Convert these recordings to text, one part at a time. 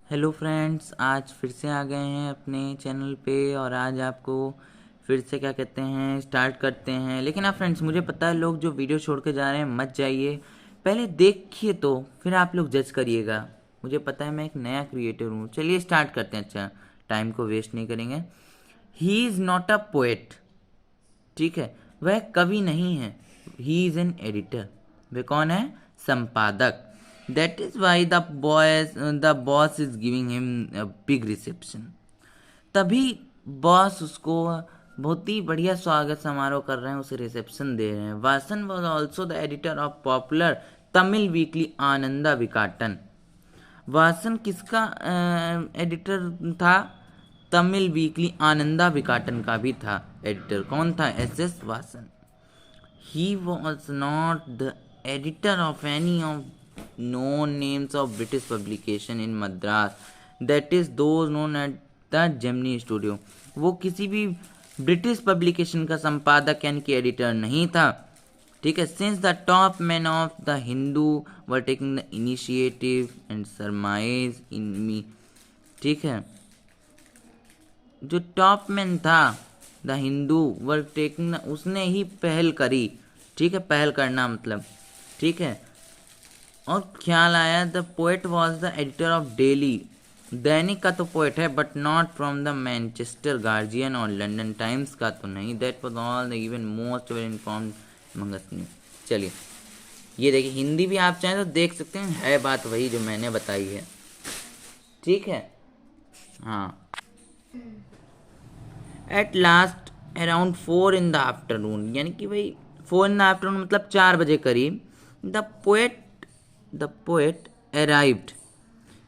Hello friends, आज फिर से आ गए हैं अपने चैनल पे और आज आपको फिर से क्या कहते हैं स्टार्ट करते हैं। लेकिन आप फ्रेंड्स, मुझे पता है लोग जो वीडियो छोड़ के जा रहे हैं, मत जाइए, पहले देखिए तो फिर आप लोग जज करिएगा। मुझे पता है मैं एक नया क्रिएटर हूँ। चलिए स्टार्ट करते हैं। अच्छा, टाइम को वेस्ट नहीं करेंगे। He is not a poet, ठीक है, वह कवि नहीं है। He is an editor. वह कौन है? संपादक। That is why the boss is giving him big reception. तभी बॉस उसको बहुत ही बढ़िया स्वागत समारोह कर रहे हैं, उसे रिसेप्शन दे रहे हैं। Vasan was also the editor of popular Tamil weekly Ananda Vikatan. Vasan किसका एडिटर था? तमिल वीकली आनंदा विकाटन का भी था एडिटर। कौन था? S Vasan. He was not the editor of any of known names of British publication in Madras, that is those known at the Gemini Studio। वो किसी भी ब्रिटिश पब्लिकेशन का संपादक यानी कि एडिटर नहीं था, ठीक है। Since the top man of the Hindu were taking the initiative and summarise in me, ठीक है। जो टॉप मैन था द हिंदू वर टेकिंग, उसने ही पहल करी, ठीक है। पहल करना मतलब, ठीक है। और ख्याल आया the poet was the editor of daily, दैनिक का तो पोएट है but not from the Manchester Guardian और लंदन टाइम्स का तो नहीं। That was all the even most well informed among us news. चलिए ये देखिए, हिंदी भी आप चाहें तो देख सकते हैं, है बात वही जो मैंने बताई है, ठीक है। हाँ, at last around 4 in the afternoon, यानी कि भाई 4 इन द आफ्टरनून मतलब 4 बजे करीब, the poet arrived.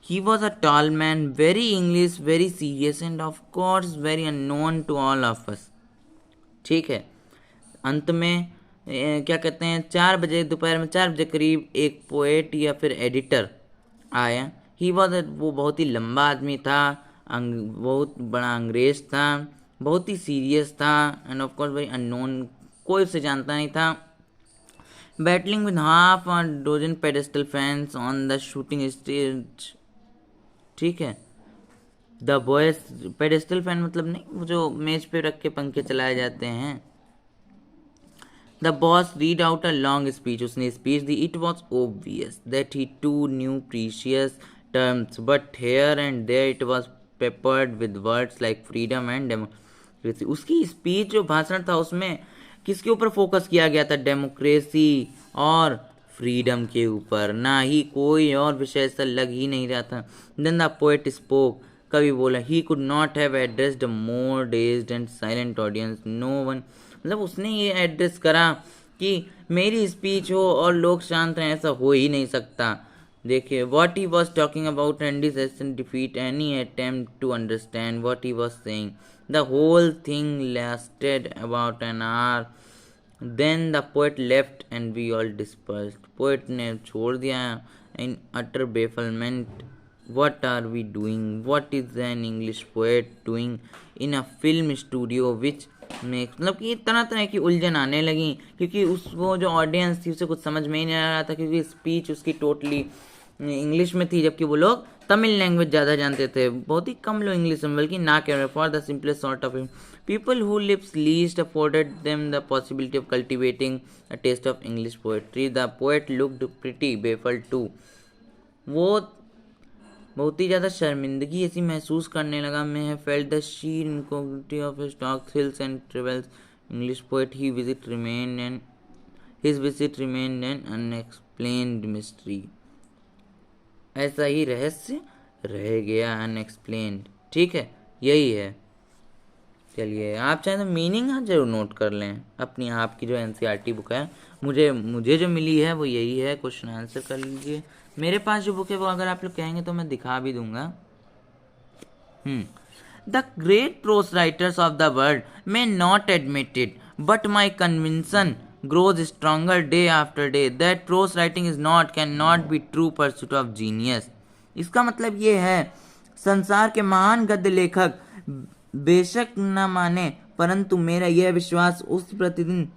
He was a tall man, very English, very serious and of course very unknown to all of us, ठीक है। अंत में क्या कहते हैं, 4 बजे, दोपहर में 4 बजे करीब एक पोएट या फिर एडिटर आया। ही वॉज, वो बहुत ही लंबा आदमी था, बहुत बड़ा अंग्रेज था, बहुत ही सीरियस था and of course very unknown, कोई उसे जानता नहीं था। Battling with half a dozen pedestal fans on the shooting stage, ठीक है। द बॉयज, पेडेस्टल फैन मतलब नहीं, वो जो मेज पे रख के पंखे चलाए जाते हैं। The boss read out a long speech, उसने स्पीच दी। It was obvious that he to new precious terms but here and there it was peppered with words like freedom and democracy. उसकी स्पीच जो भाषण था उसमें किसके ऊपर focus किया गया था? डेमोक्रेसी और फ्रीडम के ऊपर, ना ही कोई और विषय ऐसा लग ही नहीं रहा था। देन द पोएट स्पोक, कवि बोला। He could not have addressed a more dazed and silent audience, no one, मतलब उसने ये एड्रेस करा कि मेरी स्पीच हो और लोग शांत रहें, ऐसा हो ही नहीं सकता। देखिए, what he was talking about and session defeat any attempt to understand what he was saying. The whole thing lasted about an hour, then the poet left and we all dispersed. Poet ने छोड़ दिया in utter bafflement. what are we doing? What is an English poet doing in a film studio which makes, मतलब कि तरह तरह की उलझन आने लगी, क्योंकि उस वो जो ऑडियंस थी उसे कुछ समझ में ही नहीं आ रहा था, क्योंकि स्पीच उसकी टोटली इंग्लिश में थी, जबकि वो लोग तमिल लैंग्वेज ज़्यादा जानते थे। बहुत ही कम लोग इंग्लिश में, बल्कि ना कह रहे। For the simplest sort of people who lives least afforded them the possibility of cultivating a taste of English poetry. The poet looked pretty baffled too, वो बहुत ही ज़्यादा शर्मिंदगी ऐसी महसूस करने लगा। मैं है felt the sheer incongruity of his talks, hills and travels. English poet he visit remain and his visit remain an unexplained mystery. ऐसा ही रहस्य रह गया अनएक्सप्लेन्ड, ठीक है, यही है। चलिए आप चाहे तो मीनिंग जरूर नोट कर लें अपनी, आपकी जो एनसीईआरटी बुक है। मुझे जो मिली है वो यही है। क्वेश्चन आंसर कर लीजिए। मेरे पास जो बुक है वो अगर आप लोग कहेंगे तो मैं दिखा भी दूंगा। The great prose writers of the world may not admit it but my conviction grows stronger day after day that prose writing is not, cannot be true pursuit of genius। इसका मतलब ये है, संसार के महान गद्य लेखक बेशक न माने, परंतु मेरा यह विश्वास उस प्रतिदिन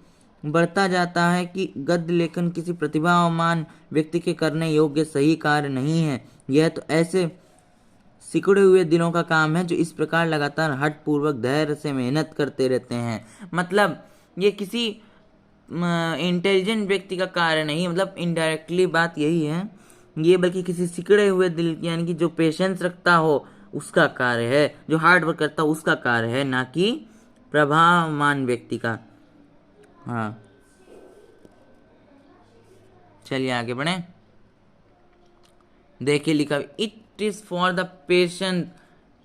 बढ़ता जाता है कि गद्य लेखन किसी प्रतिभावान व्यक्ति के करने योग्य सही कार्य नहीं है। यह तो ऐसे सिकुड़े हुए दिलों का काम है जो इस प्रकार लगातार हठ पूर्वक धैर्य से मेहनत करते रहते हैं। मतलब ये किसी इंटेलिजेंट व्यक्ति का कार्य नहीं, मतलब इनडायरेक्टली बात यही है ये, बल्कि किसी सिकड़े हुए दिल यानी कि जो पेशेंस रखता हो उसका कार्य है, जो हार्ड वर्क करता हो उसका कार्य है, ना कि प्रभावमान व्यक्ति का। हाँ चलिए आगे बढ़े। देखिए लिखा, it is for the patient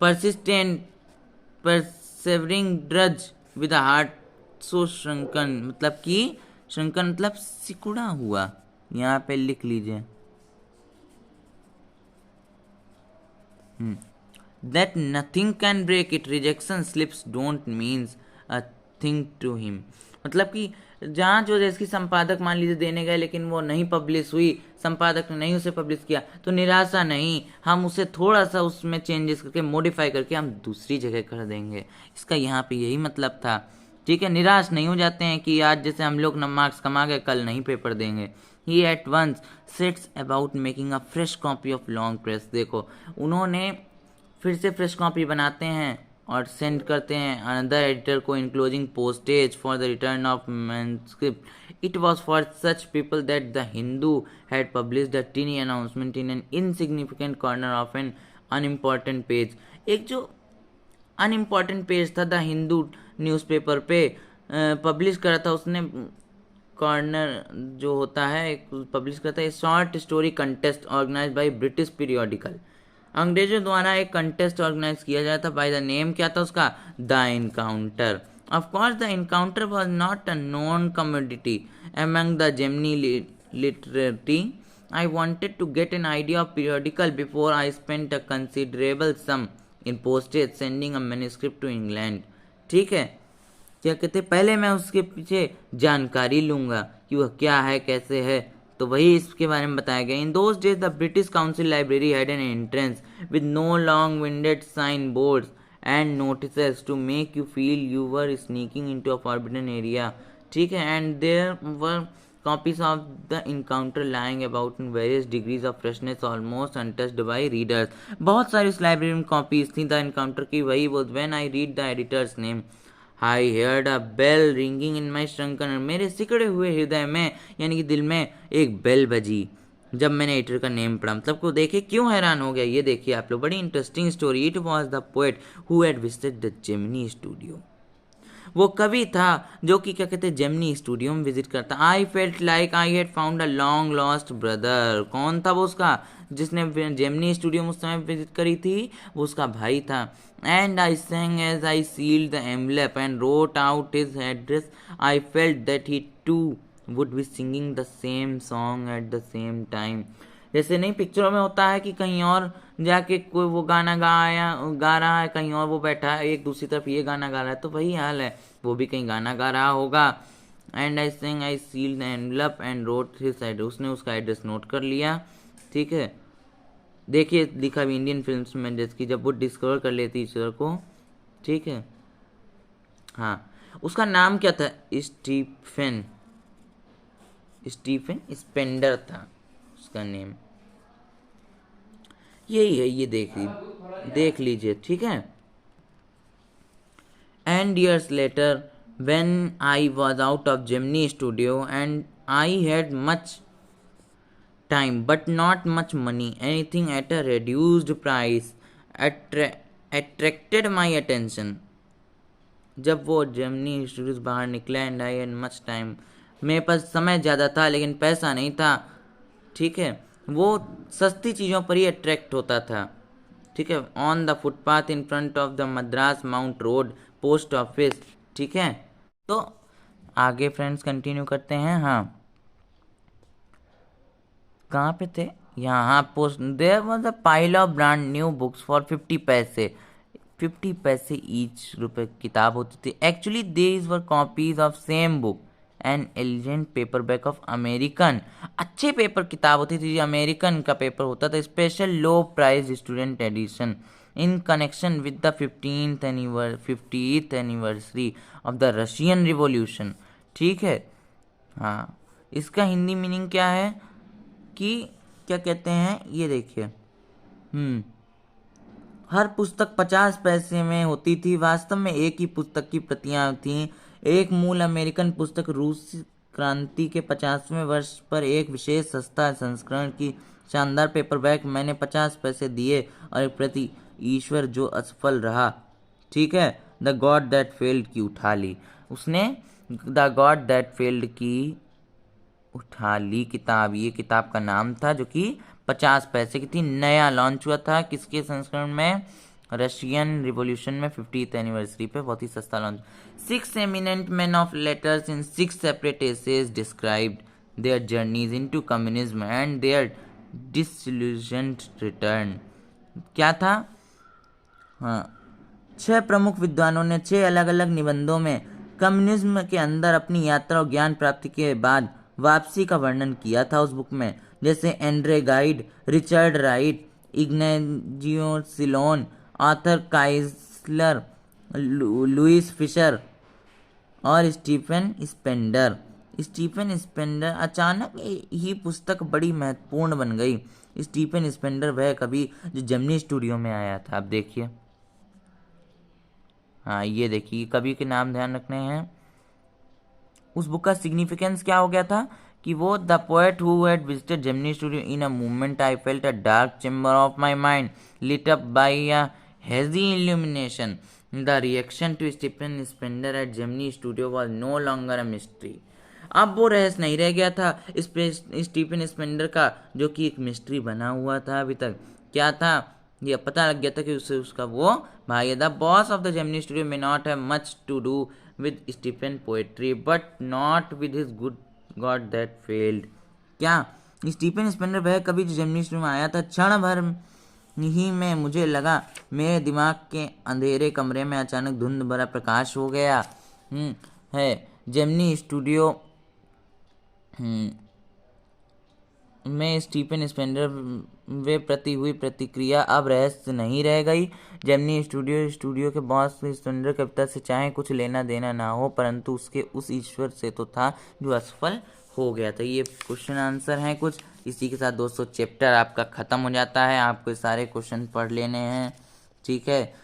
persistent persevering drudge with heart so shrunken, मतलब कि श्रंकन मतलब सिकुड़ा हुआ, यहाँ पे लिख लीजिए। That nothing can break it, rejection slips don't means a thing to him। मतलब कि जहाँ जो जैसे संपादक मान लीजिए देने गए लेकिन वो नहीं पब्लिश हुई, संपादक ने नहीं उसे पब्लिश किया, तो निराशा नहीं, हम उसे थोड़ा सा उसमें चेंजेस करके मॉडिफाई करके हम दूसरी जगह कर देंगे। इसका यहाँ पे यही मतलब था। ठीक है, निराश नहीं हो जाते हैं कि आज जैसे हम लोग मार्क्स कमा गए कल नहीं पेपर देंगे। He at once sets about making a fresh copy of long press. देखो उन्होंने फिर से फ्रेश कॉपी बनाते हैं और सेंड करते हैं अनदर एडिटर को enclosing postage for the return of manuscript. It was for such people that the Hindu had published the tiny announcement in an insignificant corner of an unimportant page. एक जो unimportant page था the Hindu newspaper पे publish करा था उसने, corner जो होता है पब्लिश करता है short story contest organise by British periodical. अंग्रेजों द्वारा एक कंटेस्ट ऑर्गेनाइज किया जाता बाय द नेम क्या था उसका, the encounter. Of course the encounter was not a known commodity among the Germany literati. I wanted to get an idea of periodical before I spent a considerable sum in postage sending a manuscript to England. ठीक है, क्या कहते पहले मैं उसके पीछे जानकारी लूंगा कि वह क्या है कैसे है, तो वही इसके बारे में बताया गया। In those days the British Council library had an entrance with no long winded sign boards and notices to make you feel you were sneaking into a forbidden area. ठीक है, and there were copies of the encounter lying about in various degrees of freshness almost untouched by readers। बहुत सारी उस library में copies थी the encounter की। वही वो when I read the editor's name I heard a bell ringing in my shrunken. मेरे सिकड़े हुए हृदय में यानी कि दिल में एक बेल बजी जब मैंने एडिटर का नेम पढ़ा। मतलब को देखे क्यों हैरान हो गया, ये देखिए आप लोग, बड़ी interesting story. It was the poet who had visited the Gemini studio. वो कवि था जो कि क्या कहते हैं जेमिनी स्टूडियो में विजिट करता। I felt like I had found a long lost brother. कौन था वो उसका जिसने जेमिनी स्टूडियो में उस समय विजिट करी थी, वो उसका भाई था। And I sang as I sealed the envelope and wrote out his address. I felt that he too would be singing the same song at the same time. जैसे नहीं पिक्चरों में होता है कि कहीं और जाके कोई वो गाना गा रहा है, कहीं और वो बैठा है एक दूसरी तरफ ये गाना गा रहा है, तो वही हाल है, वो भी कहीं गाना गा रहा होगा। And I sang I sealed the envelope and wrote his address. उसने उसका एड्रेस नोट कर लिया। ठीक है, देखिए लिखा भी इंडियन फिल्म्स में जैसे जब वो डिस्कवर कर लेती ईश्वर को। ठीक है, हाँ उसका नाम क्या था, स्टीफन स्टीफन स्पेंडर था उसका नेम, यही है, ये देख लीजिए। ठीक है, and years later when I was out of Gemini studio and I had much time but not much money, anything at a reduced price attracted my attention। जब वो जेमिनी स्टूडियो से बाहर निकला and I had much time, मेरे पास समय ज़्यादा था लेकिन पैसा नहीं था। ठीक है, वो सस्ती चीज़ों पर ही अट्रैक्ट होता था। ठीक है, on the footpath in front of the Madras mount road post office. ठीक है, तो आगे फ्रेंड्स कंटिन्यू करते हैं। हाँ कहाँ पे थे, यहाँ post there was a pile of brand new books for 50 paise. 50 paise each रुपए किताब होती थी। Actually these were copies of same book an elegant paperback of American. अच्छे पेपर किताब होती थी, अमेरिकन का पेपर होता था, special low price student edition in connection with the 50th anniversary of the Russian revolution. ठीक है, हाँ इसका हिंदी मीनिंग क्या है कि क्या कहते हैं, ये देखिए हर पुस्तक 50 पैसे में होती थी। वास्तव में एक ही पुस्तक की प्रतियां थीं। एक मूल अमेरिकन पुस्तक रूस क्रांति के 50वें वर्ष पर एक विशेष सस्ता संस्करण की शानदार पेपरबैक मैंने 50 पैसे दिए और एक प्रति ईश्वर जो असफल रहा। ठीक है, द गॉड दैट फेल्ड की उठा ली उसने। द गॉड दैट फेल्ड की उठा ली किताब, ये किताब का नाम था, जो कि 50 पैसे की थी। नया लॉन्च हुआ था किसके संस्करण में? रशियन रिवॉल्यूशन में 50th एनिवर्सरी पे बहुत ही सस्ता launch. 6 eminent man of letters in 6 separate essays described their journeys into communism and their disillusioned return. क्या था? हाँ, 6 प्रमुख विद्वानों ने 6 अलग अलग निबंधों में कम्युनिज्म के अंदर अपनी यात्रा और ज्ञान प्राप्ति के बाद वापसी का वर्णन किया था उस बुक में। जैसे Andre Gide, Richard Wright, Ignazio Silone, Arthur Koestler, Louis Fischer और स्टीफन स्पेंडर। स्टीफन स्पेंडर अचानक ही पुस्तक बड़ी महत्वपूर्ण बन गई। स्टीफन स्पेंडर वह कवि जो जेमिनी स्टूडियो में आया था। आप देखिए, हाँ ये देखिए, कवि के नाम ध्यान रखने हैं। उस बुक का सिग्निफिकेंस क्या हो गया था कि वो the poet who had visited Gemini studio in a moment I felt a dark chamber of my mind lit up by a hazy illumination. The reaction to Stephen Spender at Gemini Studio was no longer a mystery. अब वो रहस्य नहीं रह गया था Stephen Spender का, जो कि एक मिस्ट्री बना हुआ था अभी तक। क्या था? ये पता लग गया था कि उससे उसका वो भाई the boss of the Gemini studio may not have much to do with Stephen poetry but not with his good god that failed. क्या? स्टीफन स्पेंडर वह कभी जो जेमिनी स्टूडियो में आया था, क्षण भर ही में मुझे लगा मेरे दिमाग के अंधेरे कमरे में अचानक धुंध भरा प्रकाश हो गया है। जेमिनी स्टूडियो में स्टीफन स्पेंडर वे प्रति हुई प्रतिक्रिया अब रहस्य नहीं रह गई। जेमिनी स्टूडियो के बॉस स्पेंडर कविता से चाहे कुछ लेना देना ना हो, परंतु उसके उस ईश्वर से तो था जो असफल हो गया था। ये क्वेश्चन आंसर हैं कुछ। इसी के साथ दोस्तों चैप्टर आपका ख़त्म हो जाता है। आपको सारे क्वेश्चन पढ़ लेने हैं, ठीक है।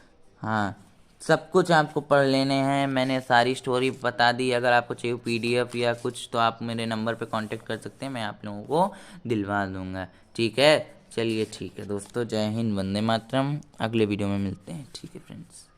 हाँ, सब कुछ आपको पढ़ लेने हैं। मैंने सारी स्टोरी बता दी। अगर आपको चाहिए PDF या कुछ तो आप मेरे नंबर पे कांटेक्ट कर सकते हैं, मैं आप लोगों को दिलवा दूंगा, ठीक है। चलिए ठीक है दोस्तों, जय हिंद, वंदे मातरम। अगले वीडियो में मिलते हैं, ठीक है फ्रेंड्स।